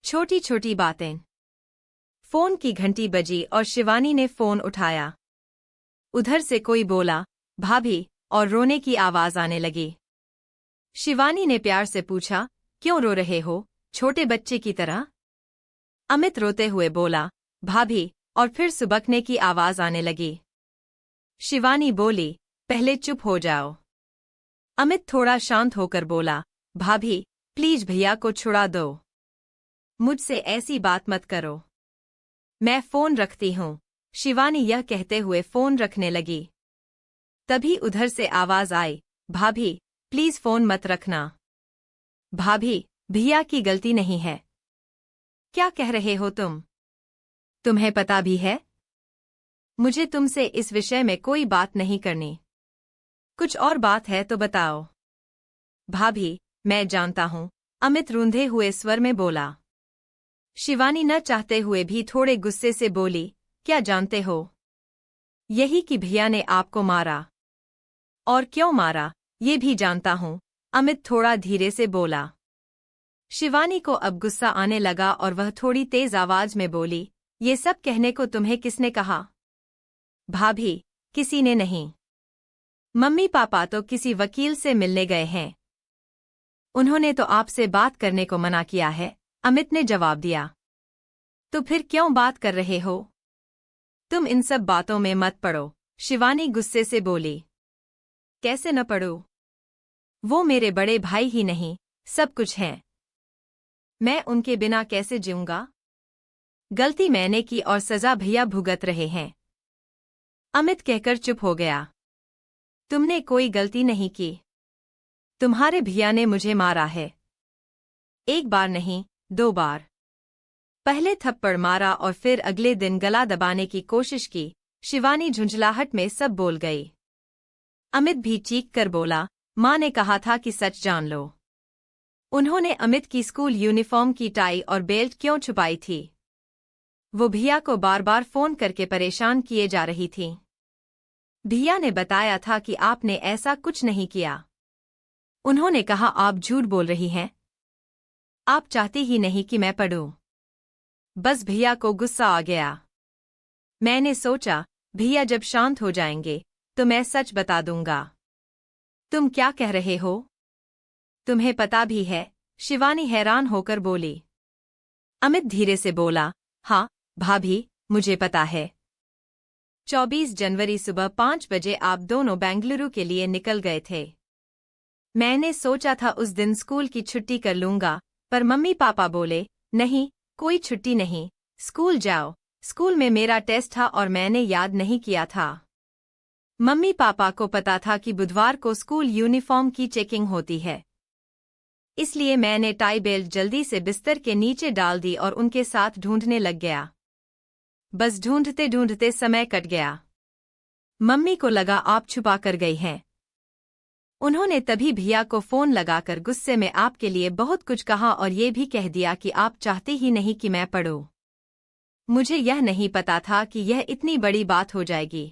छोटी छोटी बातें। फोन की घंटी बजी और शिवानी ने फोन उठाया। उधर से कोई बोला, भाभी, और रोने की आवाज आने लगी। शिवानी ने प्यार से पूछा, क्यों रो रहे हो, छोटे बच्चे की तरह? अमित रोते हुए बोला, भाभी, और फिर सुबकने की आवाज आने लगी। शिवानी बोली, पहले चुप हो जाओ। अमित थोड़ा शांत होकर बोला, भाभी, प्लीज भैया को छुड़ा दो। मुझसे ऐसी बात मत करो। मैं फोन रखती हूँ। शिवानी यह कहते हुए फोन रखने लगी। तभी उधर से आवाज आई, भाभी, प्लीज फोन मत रखना। भाभी, भैया की गलती नहीं है। क्या कह रहे हो तुम? तुम्हें पता भी है? मुझे तुमसे इस विषय में कोई बात नहीं करनी। कुछ और बात है तो बताओ। भाभी, मैं जानता हूँ, अमित रूंधे हुए स्वर में बोला। शिवानी न चाहते हुए भी थोड़े गुस्से से बोली, क्या जानते हो? यही कि भैया ने आपको मारा। और क्यों मारा, ये भी जानता हूँ, अमित थोड़ा धीरे से बोला। शिवानी को अब गुस्सा आने लगा और वह थोड़ी तेज आवाज में बोली, ये सब कहने को तुम्हें किसने कहा? भाभी, किसी ने नहीं। मम्मी पापा तो किसी वकील से मिलने गए हैं। उन्होंने तो आपसे बात करने को मना किया है, अमित ने जवाब दिया। तो फिर क्यों बात कर रहे हो? तुम इन सब बातों में मत पड़ो, शिवानी गुस्से से बोली। कैसे न पड़ो? वो मेरे बड़े भाई ही नहीं, सब कुछ हैं। मैं उनके बिना कैसे जीऊंगा? गलती मैंने की और सजा भैया भुगत रहे हैं। अमित कहकर चुप हो गया। तुमने कोई गलती नहीं की। तुम्हारे भैया ने मुझे मारा है। एक बार नहीं, 2 बार। पहले थप्पड़ मारा और फिर अगले दिन गला दबाने की कोशिश की। शिवानी झुंझलाहट में सब बोल गई। अमित भी चीख कर बोला, माँ ने कहा था कि सच जान लो। उन्होंने अमित की स्कूल यूनिफॉर्म की टाई और बेल्ट क्यों छुपाई थी? वो भैया को बार बार फोन करके परेशान किए जा रही थी। भैया ने बताया था कि आपने ऐसा कुछ नहीं किया। उन्होंने कहा आप झूठ बोल रही हैं। आप चाहती ही नहीं कि मैं पढ़ूं। बस भैया को गुस्सा आ गया। मैंने सोचा, भैया जब शांत हो जाएंगे तो मैं सच बता दूंगा। तुम क्या कह रहे हो? तुम्हें पता भी है? शिवानी हैरान होकर बोली। अमित धीरे से बोला, हाँ, भाभी, मुझे पता है। 24 जनवरी सुबह 5 बजे आप दोनों बेंगलुरु के लिए निकल गए थे। मैंने सोचा था उस दिन स्कूल की छुट्टी कर लूंगा, पर मम्मी पापा बोले, नहीं, कोई छुट्टी नहीं, स्कूल जाओ। स्कूल में मेरा टेस्ट था और मैंने याद नहीं किया था। मम्मी पापा को पता था कि बुधवार को स्कूल यूनिफॉर्म की चेकिंग होती है। इसलिए मैंने टाई बेल्ट जल्दी से बिस्तर के नीचे डाल दी और उनके साथ ढूंढने लग गया। बस ढूंढते ढूंढते समय कट गया। मम्मी को लगा आप छुपा कर गई हैं। उन्होंने तभी भैया को फोन लगाकर गुस्से में आपके लिए बहुत कुछ कहा और ये भी कह दिया कि आप चाहते ही नहीं कि मैं पढ़ूं। मुझे यह नहीं पता था कि यह इतनी बड़ी बात हो जाएगी।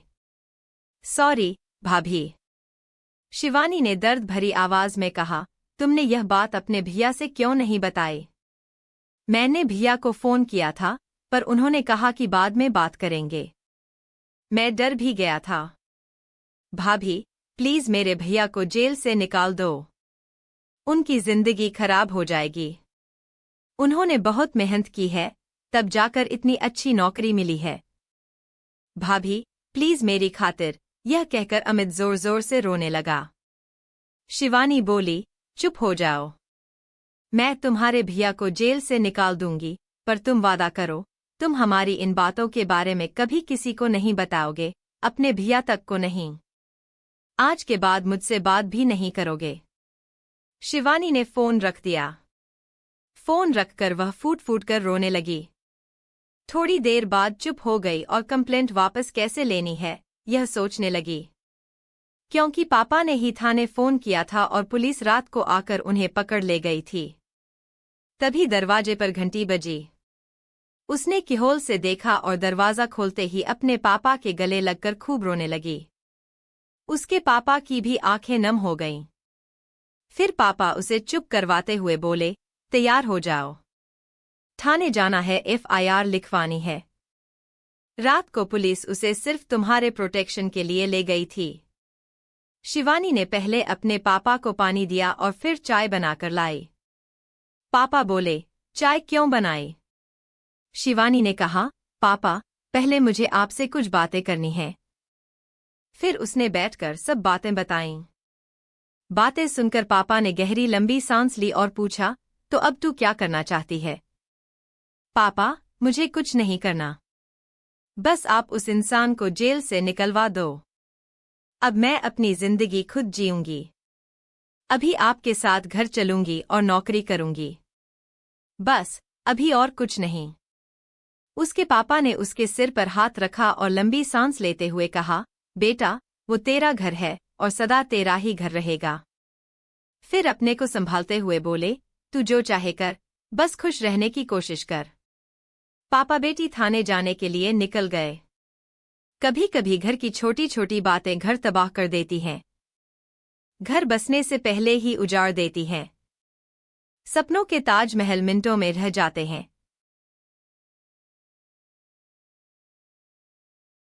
सॉरी, भाभी। शिवानी ने दर्द भरी आवाज में कहा, तुमने यह बात अपने भैया से क्यों नहीं बताई? मैंने भैया को फोन किया था, पर उन्होंने कहा कि बाद में बात करेंगे। मैं डर भी गया था। भाभी, प्लीज मेरे भैया को जेल से निकाल दो। उनकी जिंदगी खराब हो जाएगी। उन्होंने बहुत मेहनत की है, तब जाकर इतनी अच्छी नौकरी मिली है। भाभी, प्लीज मेरी खातिर, यह कहकर अमित जोर जोर से रोने लगा। शिवानी बोली, चुप हो जाओ। मैं तुम्हारे भैया को जेल से निकाल दूंगी, पर तुम वादा करो, तुम हमारी इन बातों के बारे में कभी किसी को नहीं बताओगे, अपने भैया तक को नहीं। आज के बाद मुझसे बात भी नहीं करोगे। शिवानी ने फोन रख दिया। फोन रखकर वह फूट फूट कर रोने लगी। थोड़ी देर बाद चुप हो गई और कंप्लेंट वापस कैसे लेनी है, यह सोचने लगी। क्योंकि पापा ने ही थाने फोन किया था और पुलिस रात को आकर उन्हें पकड़ ले गई थी। तभी दरवाजे पर घंटी बजी। उसने किहोल से देखा और दरवाजा खोलते ही अपने पापा के गले लगकर खूब रोने लगी। उसके पापा की भी आंखें नम हो गईं। फिर पापा उसे चुप करवाते हुए बोले, तैयार हो जाओ। थाने जाना है, FIR लिखवानी है। रात को पुलिस उसे सिर्फ तुम्हारे प्रोटेक्शन के लिए ले गई थी। शिवानी ने पहले अपने पापा को पानी दिया और फिर चाय बनाकर लाई। पापा बोले, चाय क्यों बनाई? शिवानी ने कहा, पापा, पहले मुझे आपसे कुछ बातें करनी हैं। फिर उसने बैठकर सब बातें बताईं। बातें सुनकर पापा ने गहरी लंबी सांस ली और पूछा, तो अब तू क्या करना चाहती है? पापा, मुझे कुछ नहीं करना। बस आप उस इंसान को जेल से निकलवा दो। अब मैं अपनी जिंदगी खुद जीऊंगी। अभी आपके साथ घर चलूंगी और नौकरी करूंगी। बस, अभी और कुछ नहीं। उसके पापा ने उसके सिर पर हाथ रखा और लंबी सांस लेते हुए कहा, बेटा, वो तेरा घर है और सदा तेरा ही घर रहेगा। फिर अपने को संभालते हुए बोले, तू जो चाहे कर, बस खुश रहने की कोशिश कर। पापा बेटी थाने जाने के लिए निकल गए। कभी कभी घर की छोटी छोटी बातें घर तबाह कर देती हैं। घर बसने से पहले ही उजाड़ देती हैं। सपनों के ताजमहल मिनटों में रह जाते हैं।